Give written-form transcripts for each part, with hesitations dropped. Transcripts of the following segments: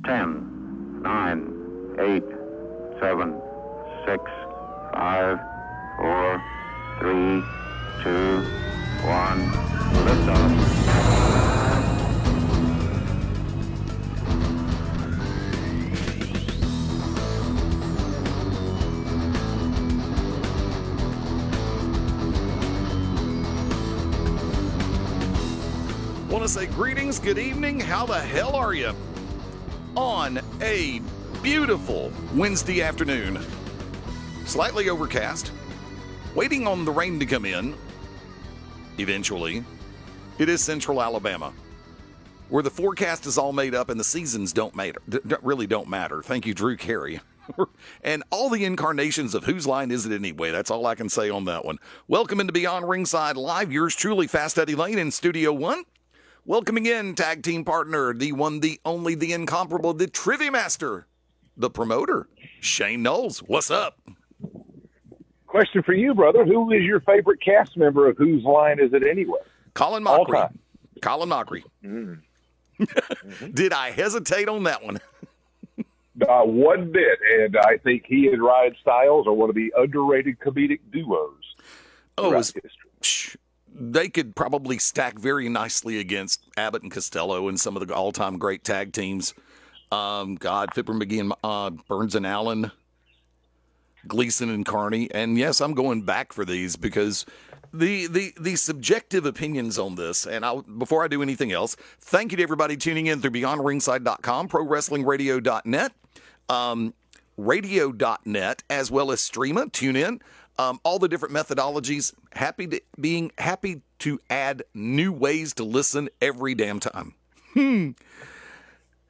10, 9, 8, 7, 6, 5, 4, 3, 2, 1. Liftoff. Want to say greetings, good evening, how the hell are you? On a beautiful Wednesday afternoon, slightly overcast, waiting on the rain to come in, eventually. It is central Alabama, where the forecast is all made up and the seasons don't matter. Thank you, Drew Carey. And all the incarnations of Whose Line Is It Anyway? That's all I can say on that one. Welcome into Beyond Ringside Live. Yours truly, Fast Eddie Layne in Studio One. Welcoming in tag team partner, the one, the only, the incomparable, the trivia master, the promoter, Shane Noles. What's up? Question for you, brother. Who is your favorite cast member of Whose Line Is It Anyway? Colin Mockery. All time. Colin Mockery. Mm-hmm. Did I hesitate on that one? One bit, and I think he and Ryan Stiles are one of the underrated comedic duos throughout history. They could probably stack very nicely against Abbott and Costello and some of the all-time great tag teams. Fipper McGee and Burns and Allen, Gleason and Carney. And yes, I'm going back for these because the subjective opinions on this, and before I do anything else, thank you to everybody tuning in through BeyondRingside.com, ProWrestlingRadio.net, Radio.net, as well as Streema, TuneIn. All the different methodologies, happy to add new ways to listen every damn time.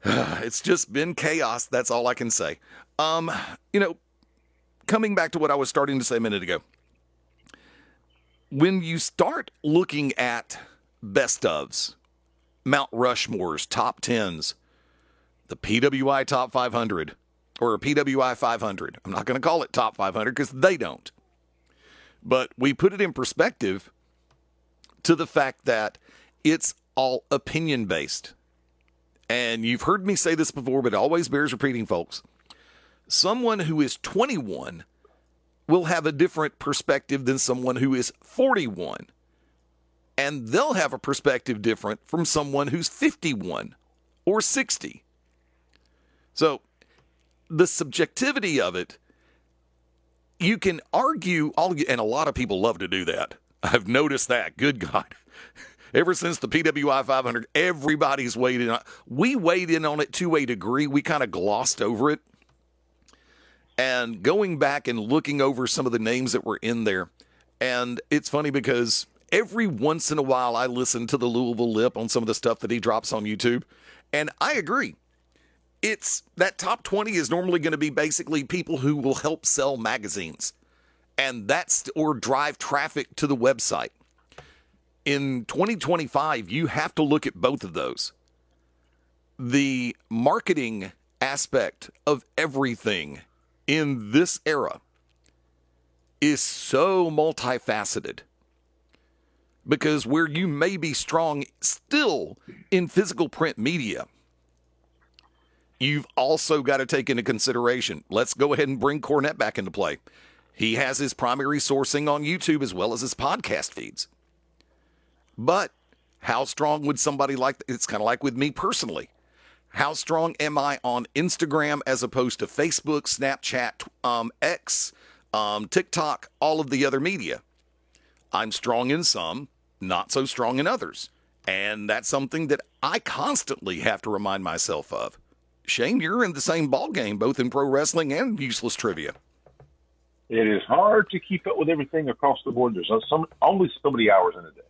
It's just been chaos. That's all I can say. Coming back to what I was starting to say a minute ago. When you start looking at best ofs, Mount Rushmore's, top 10s, the PWI top 500, or PWI 500. I'm not going to call it top 500 because they don't. But we put it in perspective to the fact that it's all opinion-based. And you've heard me say this before, but it always bears repeating, folks. Someone who is 21 will have a different perspective than someone who is 41. And they'll have a perspective different from someone who's 51 or 60. So the subjectivity of it, you can argue, and a lot of people love to do that. I've noticed that. Good God. Ever since the PWI 500, everybody's weighed in on it. We weighed in on it to a degree. We kind of glossed over it. And going back and looking over some of the names that were in there. And it's funny because every once in a while I listen to the Louisville Lip on some of the stuff that he drops on YouTube. And I agree. It's that top 20 is normally going to be basically people who will help sell magazines and or drive traffic to the website. In 2025, you have to look at both of those. The marketing aspect of everything in this era is so multifaceted because where you may be strong still in physical print media, you've also got to take into consideration. Let's go ahead and bring Cornette back into play. He has his primary sourcing on YouTube as well as his podcast feeds. But how strong would somebody like it's kind of like with me personally. How strong am I on Instagram as opposed to Facebook, Snapchat, X, TikTok, all of the other media? I'm strong in some, not so strong in others. And that's something that I constantly have to remind myself of. Shane, you're in the same ballgame, both in pro wrestling and useless trivia. It is hard to keep up with everything across the board. There's only so many hours in a day.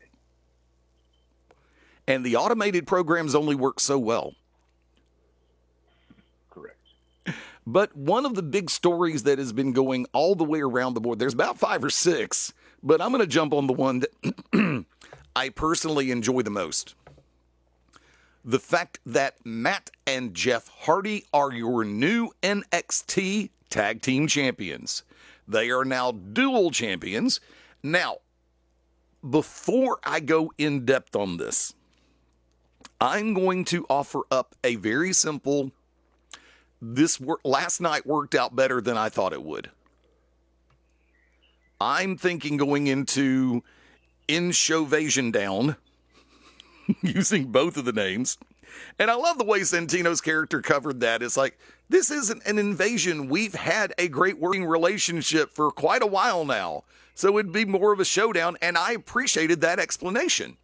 And the automated programs only work so well. Correct. But one of the big stories that has been going all the way around the board, there's about 5 or 6, but I'm going to jump on the one that I personally enjoy the most. The fact that Matt and Jeff Hardy are your new NXT Tag Team Champions. They are now dual champions. Now, before I go in depth on this, I'm going to offer up a very simple last night worked out better than I thought it would. I'm thinking going into ShowDown Down, using both of the names. And I love the way Santino's character covered that. It's like, this isn't an invasion. We've had a great working relationship for quite a while now. So it'd be more of a showdown. And I appreciated that explanation.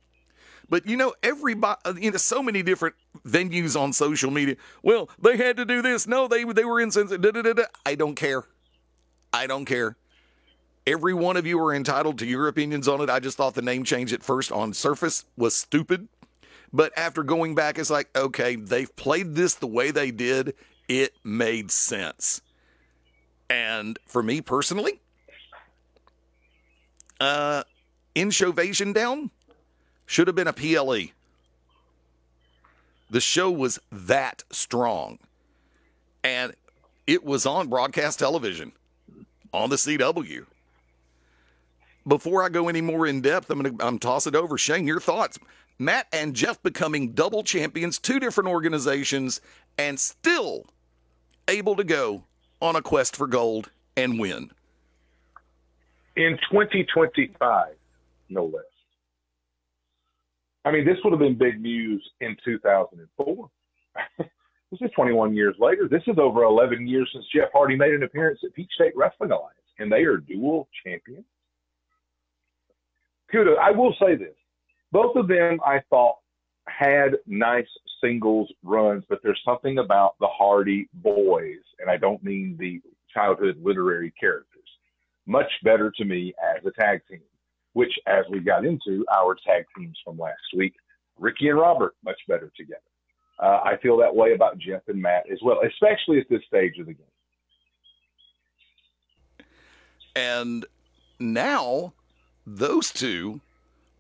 But, everybody, so many different venues on social media. Well, they had to do this. No, they were insensitive. I don't care. Every one of you are entitled to your opinions on it. I just thought the name change at first on surface was stupid. But after going back, it's like, okay, they've played this the way they did. It made sense. And for me personally, ShowDown Down should have been a PLE. The show was that strong. And it was on broadcast television, on the CW. Before I go any more in depth, I'm toss it over. Shane, your thoughts. Matt and Jeff becoming double champions, two different organizations, and still able to go on a quest for gold and win. In 2025, no less. I mean, this would have been big news in 2004. This is 21 years later. This is over 11 years since Jeff Hardy made an appearance at Peach State Wrestling Alliance, and they are dual champions. Kudos. I will say this. Both of them, I thought, had nice singles runs, but there's something about the Hardy boys, and I don't mean the childhood literary characters, much better to me as a tag team, which, as we got into our tag teams from last week, Ricky and Robert, much better together. I feel that way about Jeff and Matt as well, especially at this stage of the game. And now those two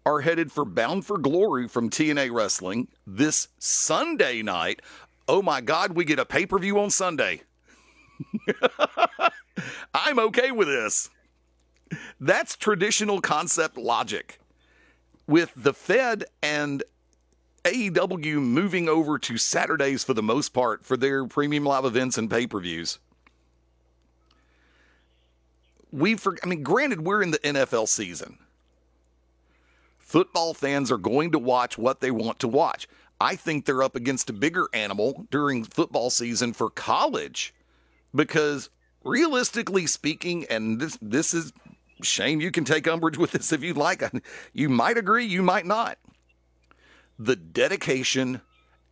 are headed for Bound for Glory from TNA Wrestling this Sunday night. Oh my God, we get a pay-per-view on Sunday. I'm okay with this. That's traditional concept logic. With the Fed and AEW moving over to Saturdays for the most part for their premium live events and pay-per-views. Granted, we're in the NFL season. Football fans are going to watch what they want to watch. I think they're up against a bigger animal during football season for college because realistically speaking, and this is, Shane, you can take umbrage with this if you'd like. You might agree, you might not. The dedication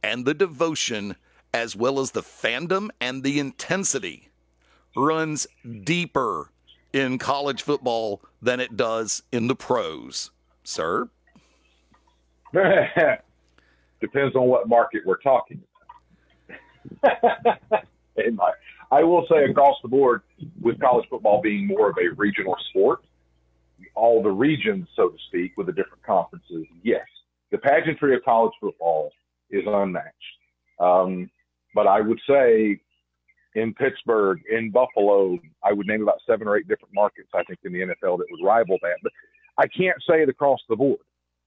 and the devotion, as well as the fandom and the intensity, runs deeper in college football than it does in the pros. Sir? Depends on what market we're talking about. I will say across the board, with college football being more of a regional sport, all the regions, so to speak, with the different conferences, yes, the pageantry of college football is unmatched. But I would say in Pittsburgh, in Buffalo, I would name about 7 or 8 different markets, I think, in the NFL that would rival that. But I can't say it across the board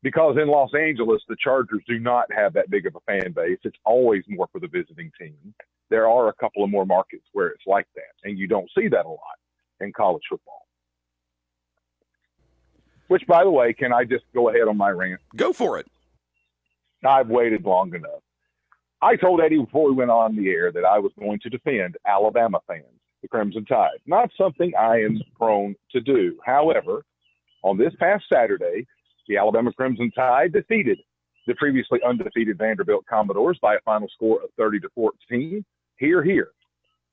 because in Los Angeles, the Chargers do not have that big of a fan base. It's always more for the visiting team. There are a couple of more markets where it's like that, and you don't see that a lot in college football. Which, by the way, can I just go ahead on my rant? Go for it. I've waited long enough. I told Eddie before we went on the air that I was going to defend Alabama fans, the Crimson Tide. Not something I am prone to do. However, on this past Saturday, the Alabama Crimson Tide defeated the previously undefeated Vanderbilt Commodores by a final score of 30-14. Hear, hear.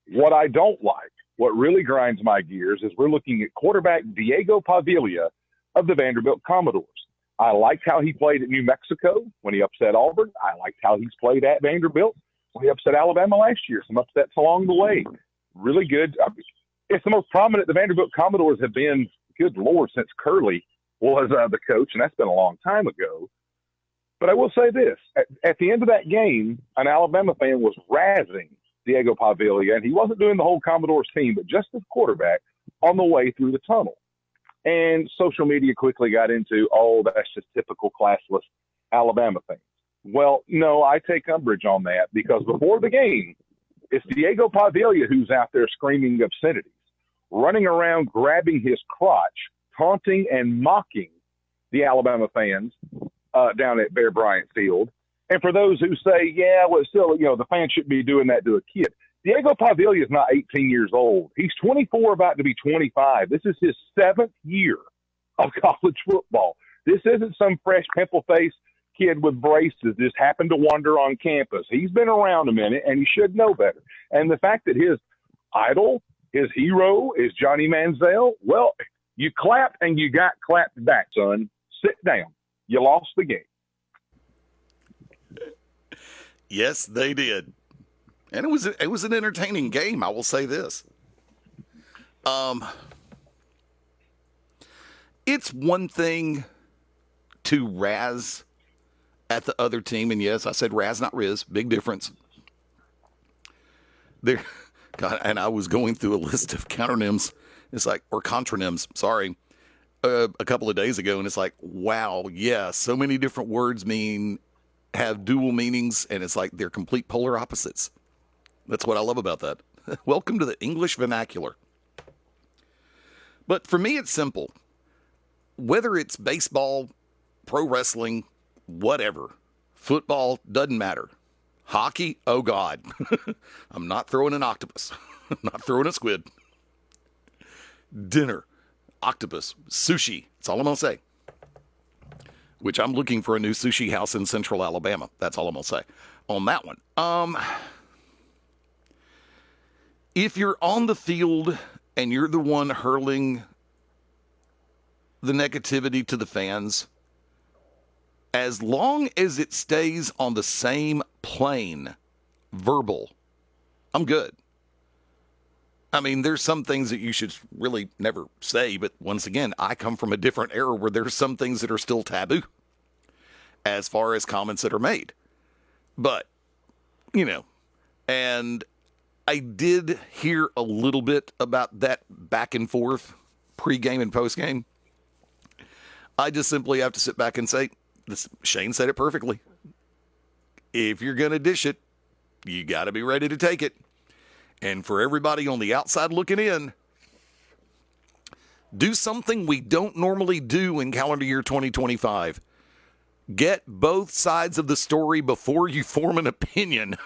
What I don't like, what really grinds my gears, is we're looking at quarterback Diego Pavilla of the Vanderbilt Commodores. I liked how he played at New Mexico when he upset Auburn. I liked how he's played at Vanderbilt when he upset Alabama last year. Some upsets along the way. Really good. It's the most prominent the Vanderbilt Commodores have been, good Lord, since Curley was the coach, and that's been a long time ago. But I will say this. At the end of that game, an Alabama fan was razzing Diego Pavilla, and he wasn't doing the whole Commodores team, but just the quarterback on the way through the tunnel. And social media quickly got into, oh, that's just typical classless Alabama fans. Well, no, I take umbrage on that because before the game, It's Diego Pavilla who's out there screaming obscenities, running around grabbing his crotch, taunting and mocking the Alabama fans down at Bear Bryant Field. And for those who say, yeah, well, still, the fans shouldn't be doing that to a kid. Diego Pavilla is not 18 years old. He's 24, about to be 25. This is his 7th year of college football. This isn't some fresh pimple-faced kid with braces just happened to wander on campus. He's been around a minute, and he should know better. And the fact that his idol, his hero, is Johnny Manziel, well, you clapped and you got clapped back, son. Sit down. You lost the game. Yes, they did. And it was an entertaining game, I will say this. It's one thing to razz at the other team, and yes, I said razz, not riz. Big difference. There, God, and I was going through a list of counternyms. It's like, or contronyms, sorry, a couple of days ago, and it's like, wow, yeah, so many different words have dual meanings, and it's like they're complete polar opposites. That's what I love about that. Welcome to the English vernacular. But for me, it's simple. Whether it's baseball, pro wrestling, whatever, football, doesn't matter. Hockey, oh God. I'm not throwing an octopus. I'm not throwing a squid. Dinner, octopus, sushi. That's all I'm going to say. Which I'm looking for a new sushi house in Central Alabama. That's all I'm going to say on that one. If you're on the field and you're the one hurling the negativity to the fans, as long as it stays on the same plane, verbal, I'm good. I mean, there's some things that you should really never say, but once again, I come from a different era where there's some things that are still taboo as far as comments that are made. But, and I did hear a little bit about that back and forth pregame and postgame. I just simply have to sit back and say, Shane said it perfectly. If you're going to dish it, you got to be ready to take it. And for everybody on the outside looking in, do something we don't normally do in calendar year 2025. Get both sides of the story before you form an opinion.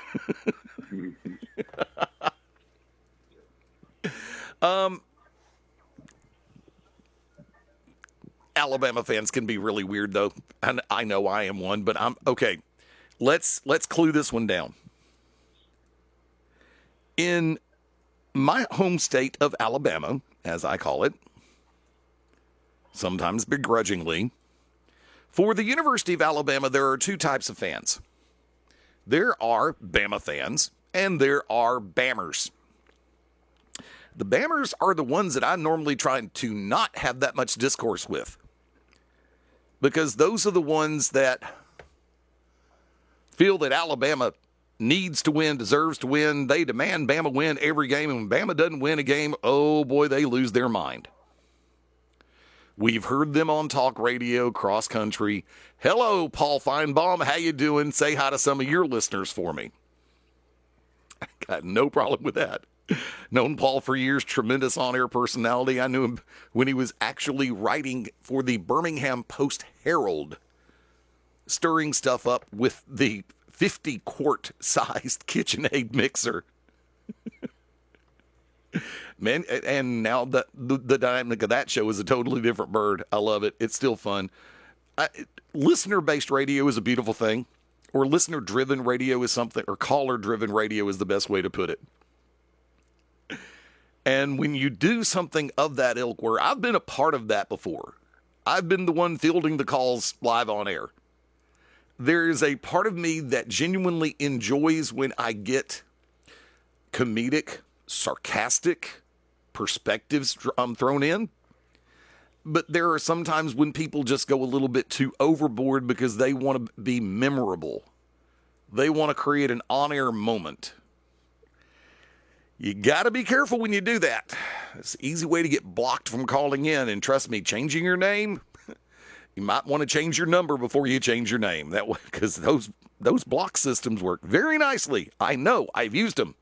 Alabama fans can be really weird, though. And I know I am one, but I'm okay. Let's clue this one down. In my home state of Alabama, as I call it, sometimes begrudgingly, for the University of Alabama, there are two types of fans. There are Bama fans, and there are Bammers. The Bammers are the ones that I normally try to not have that much discourse with, because those are the ones that feel that Alabama needs to win, deserves to win. They demand Bama win every game, and when Bama doesn't win a game, oh boy, they lose their mind. We've heard them on talk radio, cross country. Hello, Paul Feinbaum. How you doing? Say hi to some of your listeners for me. I got no problem with that. Known Paul for years, tremendous on-air personality. I knew him when he was actually writing for the Birmingham Post-Herald, stirring stuff up with the 50-quart-sized KitchenAid mixer. Man, and now the dynamic of that show is a totally different bird. I love it. It's still fun. Listener-based radio is a beautiful thing, or listener-driven radio is something, or caller-driven radio is the best way to put it. And when you do something of that ilk, where I've been a part of that before, I've been the one fielding the calls live on air. There is a part of me that genuinely enjoys when I get comedic, sarcastic perspectives thrown in. But there are some times when people just go a little bit too overboard because they want to be memorable. They want to create an on-air moment. You got to be careful when you do that. It's an easy way to get blocked from calling in. And trust me, changing your name, you might want to change your number before you change your name. That way, because those block systems work very nicely. I know. I've used them.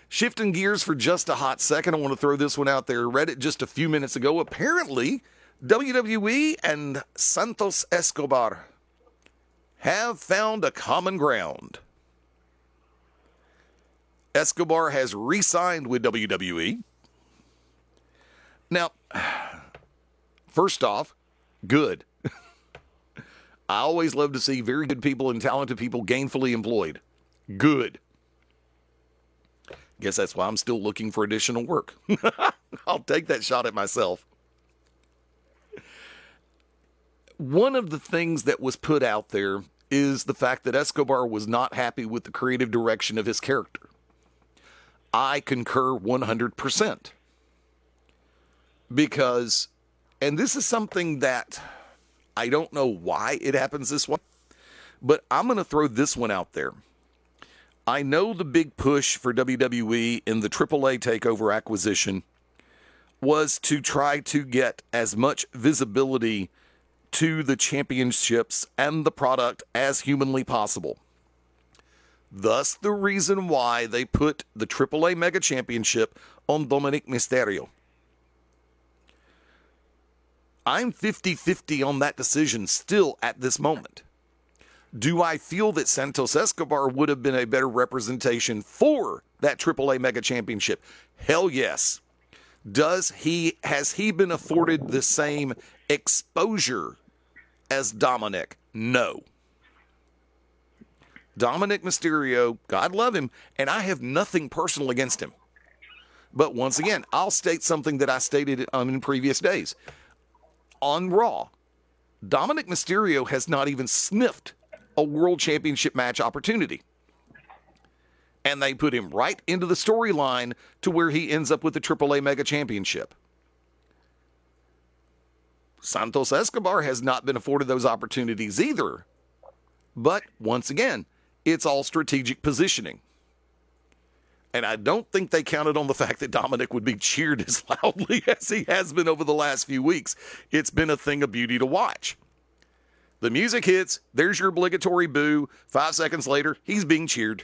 Shifting gears for just a hot second, I want to throw this one out there. Read it just a few minutes ago. Apparently, WWE and Santos Escobar have found a common ground. Escobar has re-signed with WWE. Now, first off, good. I always love to see very good people and talented people gainfully employed. Good. Guess that's why I'm still looking for additional work. I'll take that shot at myself. One of the things that was put out there is the fact that Escobar was not happy with the creative direction of his character. I concur 100%. Because, and this is something that I don't know why it happens this way, but I'm going to throw this one out there. I know the big push for WWE in the AAA takeover acquisition was to try to get as much visibility to the championships and the product as humanly possible. Thus, the reason why they put the AAA Mega Championship on Dominic Mysterio. I'm 50-50 on that decision still at this moment. Do I feel that Santos Escobar would have been a better representation for that AAA Mega Championship? Hell yes. Has he been afforded the same exposure as Dominic? No. Dominic Mysterio, God love him, and I have nothing personal against him. But once again, I'll state something that I stated in previous days. On Raw, Dominic Mysterio has not even sniffed a World Championship match opportunity. And they put him right into the storyline to where he ends up with the AAA Mega Championship. Santos Escobar has not been afforded those opportunities either. But, once again, it's all strategic positioning. And I don't think they counted on the fact that Dominic would be cheered as loudly as he has been over the last few weeks. It's been a thing of beauty to watch. The music hits, there's your obligatory boo. 5 seconds later, he's being cheered.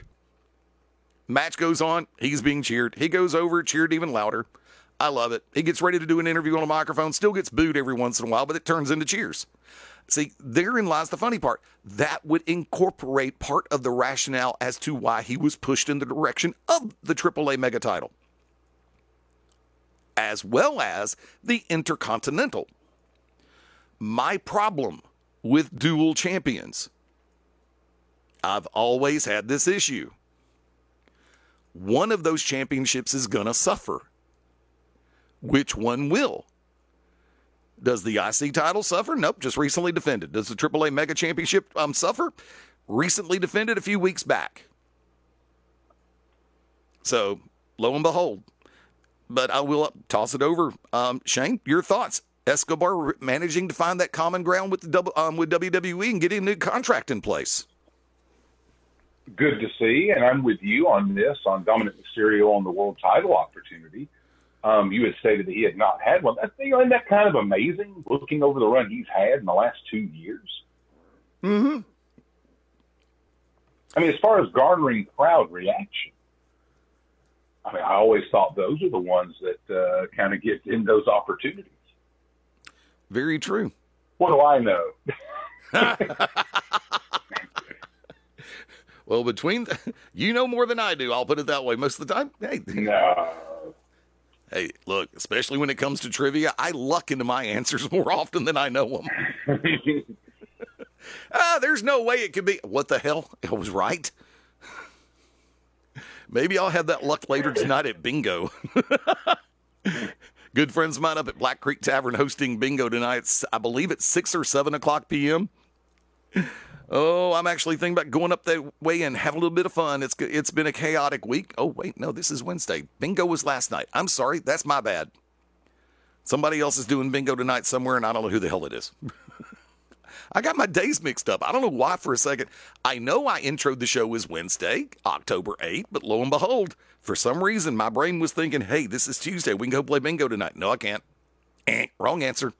Match goes on, he's being cheered. He goes over, cheered even louder. I love it. He gets ready to do an interview on a microphone, still gets booed every once in a while, but it turns into cheers. See, therein lies the funny part. That would incorporate part of the rationale as to why he was pushed in the direction of the AAA Mega title, as well as the Intercontinental. My problem with dual champions, I've always had this issue. One of those championships is going to suffer. Which one will? Does the IC title suffer? Nope, just recently defended. Does the AAA Mega Championship suffer? Recently defended a few weeks back. So, lo and behold. But I will toss it over. Shane, your thoughts? Escobar managing to find that common ground with WWE and getting a new contract in place. Good to see, and I'm with you on this, on Dominic Mysterio on the world title opportunity. You had stated that he had not had one. Isn't that kind of amazing, looking over the run he's had in the last 2 years? Mm-hmm. I mean, as far as garnering crowd reaction, I mean, I always thought those are the ones that kind of get in those opportunities. Very true. What do I know? Well, you know more than I do. I'll put it that way. Most of the time, hey, no. Hey, look, especially when it comes to trivia, I luck into my answers more often than I know them. There's no way it could be. What the hell? I was right. Maybe I'll have that luck later tonight at bingo. Good friends of mine up at Black Creek Tavern hosting bingo tonight. I believe it's 6 or 7 o'clock p.m. Oh, I'm actually thinking about going up that way and have a little bit of fun. It's been a chaotic week. Oh, wait, no, this is Wednesday. Bingo was last night. I'm sorry, that's my bad. Somebody else is doing bingo tonight somewhere, and I don't know who the hell it is. I got my days mixed up. I don't know why for a second. I know I introed the show as Wednesday, October 8th, but lo and behold, for some reason, my brain was thinking, hey, this is Tuesday. We can go play bingo tonight. No, I can't. Wrong answer.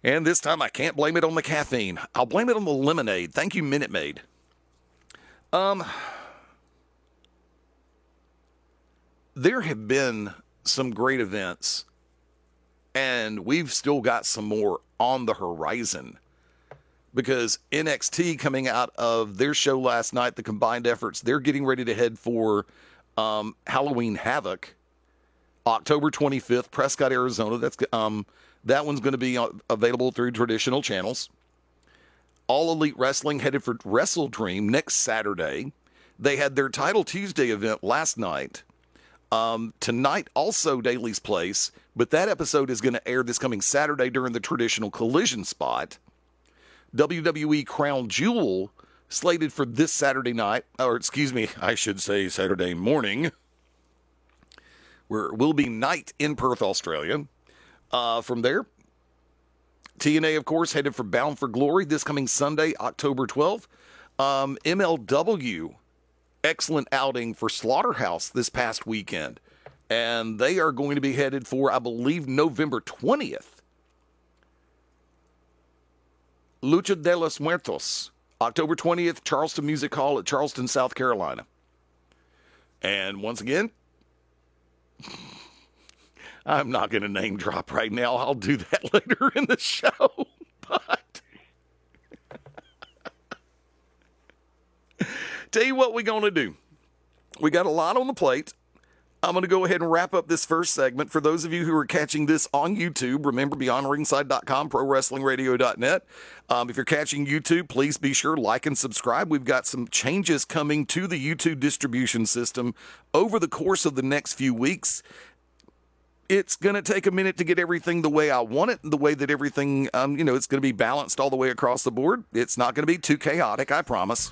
And this time I can't blame it on the caffeine. I'll blame it on the lemonade. Thank you, Minute Maid. there have been some great events, and we've still got some more on the horizon, because NXT, coming out of their show last night, the combined efforts, they're getting ready to head for Halloween Havoc, October 25th, Prescott, Arizona. That one's going to be available through traditional channels. All Elite Wrestling headed for Wrestle Dream next Saturday. They had their Title Tuesday event last night. Tonight, also Daly's Place, but that episode is going to air this coming Saturday during the traditional Collision spot. WWE Crown Jewel slated for this Saturday night, or excuse me, I should say Saturday morning, where it will be night in Perth, Australia. From there, TNA, of course, headed for Bound for Glory this coming Sunday, October 12th. MLW, excellent outing for Slaughterhouse this past weekend. And they are going to be headed for, I believe, November 20th. Lucha de los Muertos, October 20th, Charleston Music Hall at Charleston, South Carolina. And once again, I'm not going to name drop right now. I'll do that later in the show. But tell you what we're going to do. We got a lot on the plate. I'm going to go ahead and wrap up this first segment. For those of you who are catching this on YouTube, remember BeyondRingside.com, ProWrestlingRadio.net. If you're catching YouTube, please be sure like and subscribe. We've got some changes coming to the YouTube distribution system over the course of the next few weeks. It's going to take a minute to get everything the way I want it, the way that everything, it's going to be balanced all the way across the board. It's not going to be too chaotic, I promise.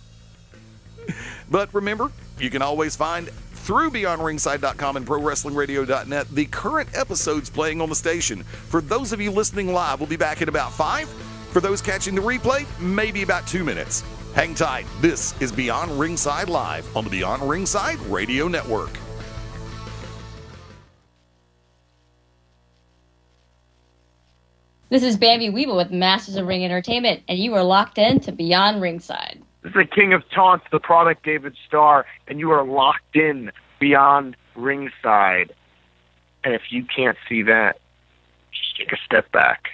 But remember, you can always find through BeyondRingside.com and ProWrestlingRadio.net the current episodes playing on the station. For those of you listening live, we'll be back in about 5. For those catching the replay, maybe about 2 minutes. Hang tight. This is Beyond Ringside Live on the Beyond Ringside Radio Network. This is Bambi Weeble with Masters of Ring Entertainment, and you are locked in to Beyond Ringside. This is the King of Taunts, the product David Starr, and you are locked in Beyond Ringside. And if you can't see that, just take a step back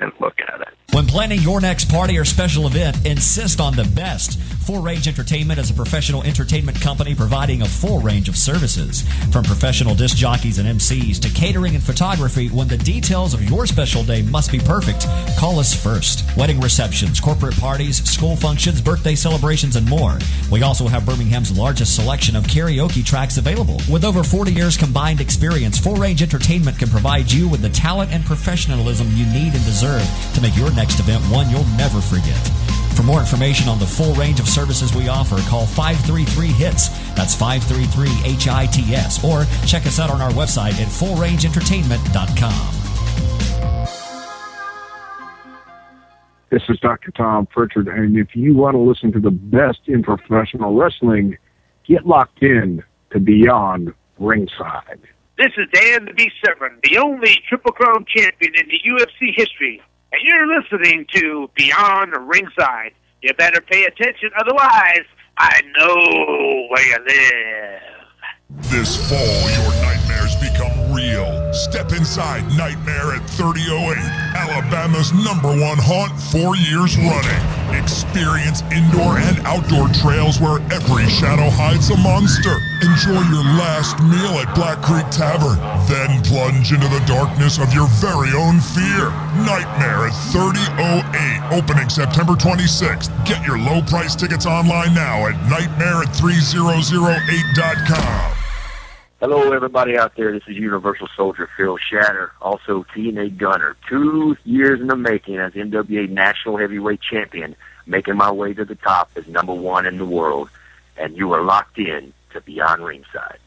and look at it. When planning your next party or special event, insist on the best. Full Range Entertainment is a professional entertainment company providing a full range of services. From professional disc jockeys and MCs to catering and photography, when the details of your special day must be perfect, call us first. Wedding receptions, corporate parties, school functions, birthday celebrations, and more. We also have Birmingham's largest selection of karaoke tracks available. With over 40 years combined experience, Full Range Entertainment can provide you with the talent and professionalism you need and deserve to make your next event one you'll never forget. For more information on the full range of services we offer, call 533-HITS. That's 533-HITS. Or check us out on our website at fullrangeentertainment.com. This is Dr. Tom Pritchard, and if you want to listen to the best in professional wrestling, get locked in to Beyond Ringside. This is Dan the Beast Severn, the only Triple Crown champion in the UFC history, and you're listening to Beyond Ringside. You better pay attention, otherwise I know where you live. This fall, your nightmares become real. Step inside Nightmare at 3008, Alabama's #1 haunt 4 years running. Experience indoor and outdoor trails where every shadow hides a monster. Enjoy your last meal at Black Creek Tavern. Then plunge into the darkness of your very own fear. Nightmare at 3008, opening September 26th. Get your low price tickets online now at nightmare@3008.com. Hello, everybody out there. This is Universal Soldier Phil Shatter, also TNA Gunner. 2 years in the making as NWA National Heavyweight Champion, making my way to the top as #1 in the world. And you are locked in to Beyond Ringside.